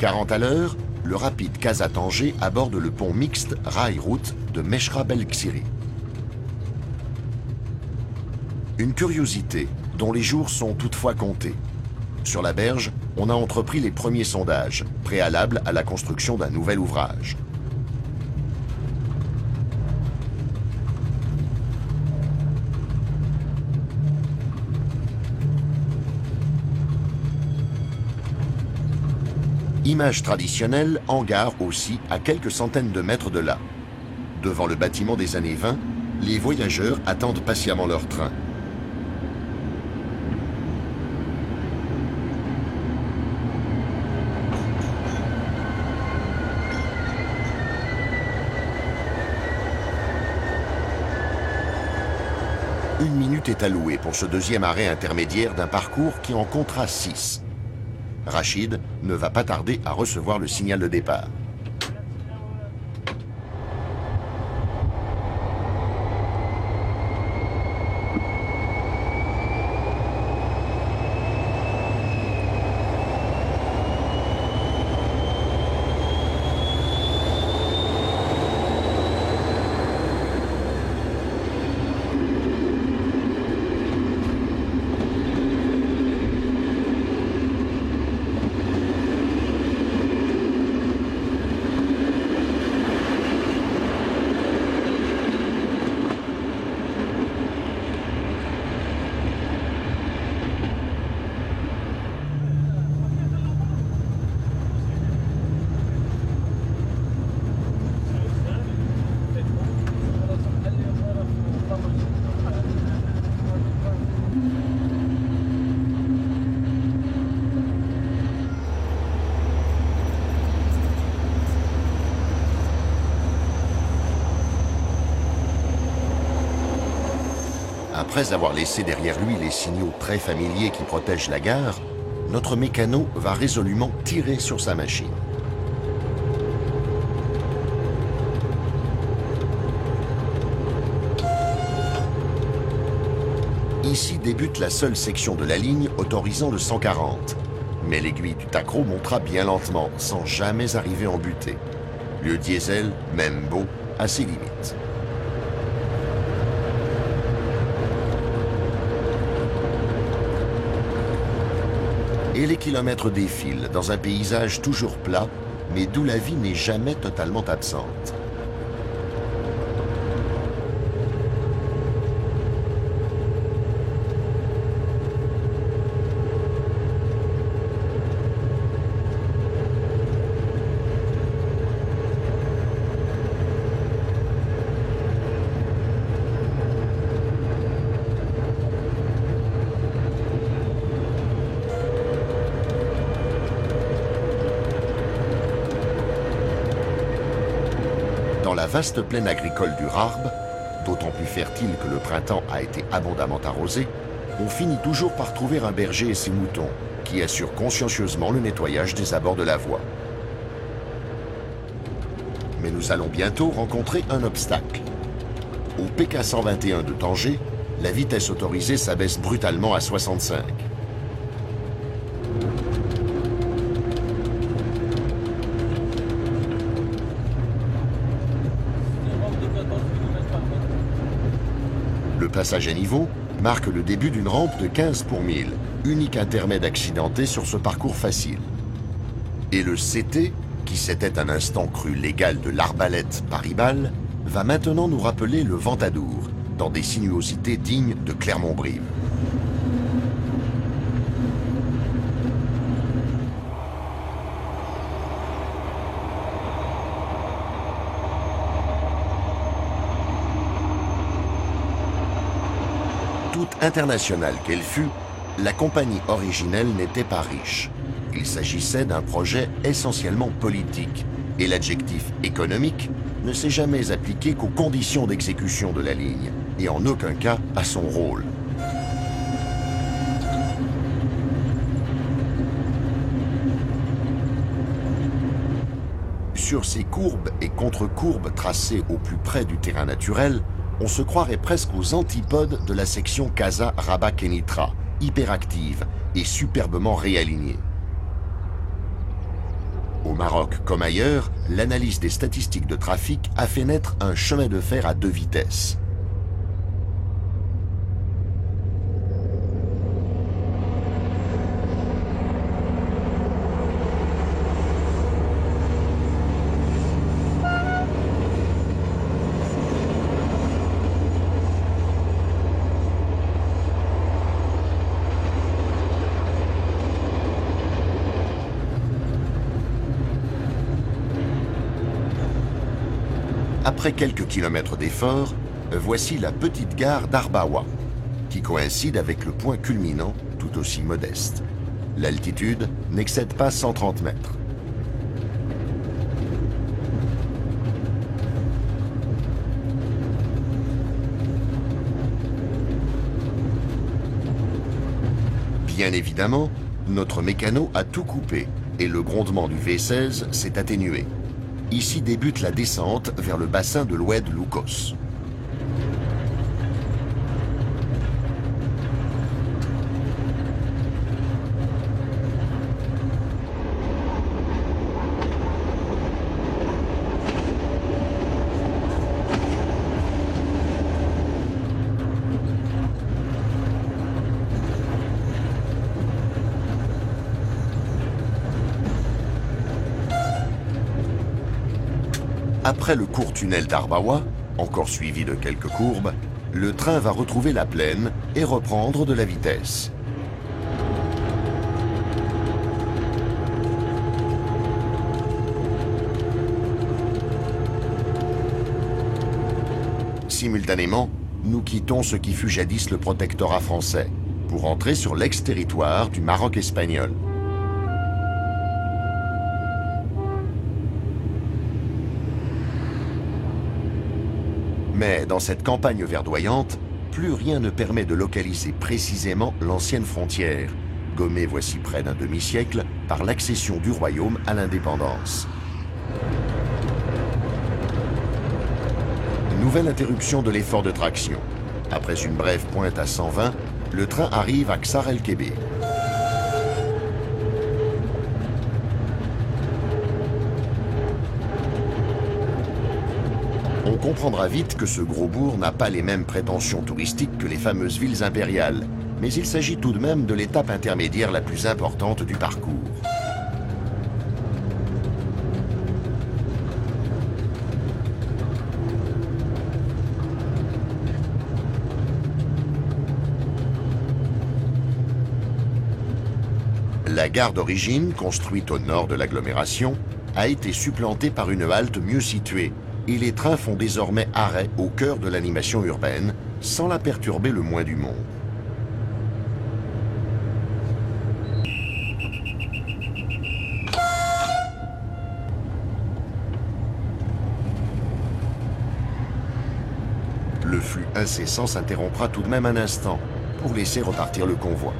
40 à l'heure, le rapide Casa-Tanger aborde le pont mixte rail-route de Mechra Belksiri. Une curiosité dont les jours sont toutefois comptés. Sur la berge, on a entrepris les premiers sondages, préalables à la construction d'un nouvel ouvrage. Image traditionnelle, hangar aussi à quelques centaines de mètres de là. Devant le bâtiment des années 20, les voyageurs attendent patiemment leur train. Une minute est allouée pour ce deuxième arrêt intermédiaire d'un parcours qui en comptera 6. Rachid ne va pas tarder à recevoir le signal de départ. Après avoir laissé derrière lui les signaux très familiers qui protègent la gare, notre mécano va résolument tirer sur sa machine. Ici débute la seule section de la ligne autorisant le 140. Mais l'aiguille du tacro montera bien lentement, sans jamais arriver en butée. Le diesel, même beau, a ses limites. Et les kilomètres défilent dans un paysage toujours plat, mais d'où la vie n'est jamais totalement absente. Dans la vaste plaine agricole du Rarb, d'autant plus fertile que le printemps a été abondamment arrosé, on finit toujours par trouver un berger et ses moutons, qui assurent consciencieusement le nettoyage des abords de la voie. Mais nous allons bientôt rencontrer un obstacle. Au PK 121 de Tanger, la vitesse autorisée s'abaisse brutalement à 65. Le passage à niveau marque le début d'une rampe de 15 pour 1000, unique intermède accidenté sur ce parcours facile. Et le CT, qui s'était un instant cru l'égal de l'arbalète Paris-Bâle, va maintenant nous rappeler le Ventadour, dans des sinuosités dignes de Clermont-Brive. Toute internationale qu'elle fût, la compagnie originelle n'était pas riche. Il s'agissait d'un projet essentiellement politique, et l'adjectif économique ne s'est jamais appliqué qu'aux conditions d'exécution de la ligne, et en aucun cas à son rôle. Sur ces courbes et contre-courbes tracées au plus près du terrain naturel, on se croirait presque aux antipodes de la section Casa-Rabat-Kenitra, hyperactive et superbement réalignée. Au Maroc comme ailleurs, l'analyse des statistiques de trafic a fait naître un chemin de fer à 2 vitesses. Après quelques kilomètres d'effort, voici la petite gare d'Arbawa, qui coïncide avec le point culminant, tout aussi modeste. L'altitude n'excède pas 130 mètres. Bien évidemment, notre mécano a tout coupé et le grondement du V16 s'est atténué. Ici débute la descente vers le bassin de l'Oued Loukos. Après le court tunnel d'Arbawa, encore suivi de quelques courbes, le train va retrouver la plaine et reprendre de la vitesse. Simultanément, nous quittons ce qui fut jadis le protectorat français, pour entrer sur l'ex-territoire du Maroc espagnol. Mais dans cette campagne verdoyante, plus rien ne permet de localiser précisément l'ancienne frontière, gommée voici près d'un demi-siècle par l'accession du royaume à l'indépendance. Nouvelle interruption de l'effort de traction. Après une brève pointe à 120, le train arrive à Ksar el-Kébé. On comprendra vite que ce gros bourg n'a pas les mêmes prétentions touristiques que les fameuses villes impériales, mais il s'agit tout de même de l'étape intermédiaire la plus importante du parcours. La gare d'origine, construite au nord de l'agglomération, a été supplantée par une halte mieux située, et les trains font désormais arrêt au cœur de l'animation urbaine, sans la perturber le moins du monde. Le flux incessant s'interrompra tout de même un instant, pour laisser repartir le convoi.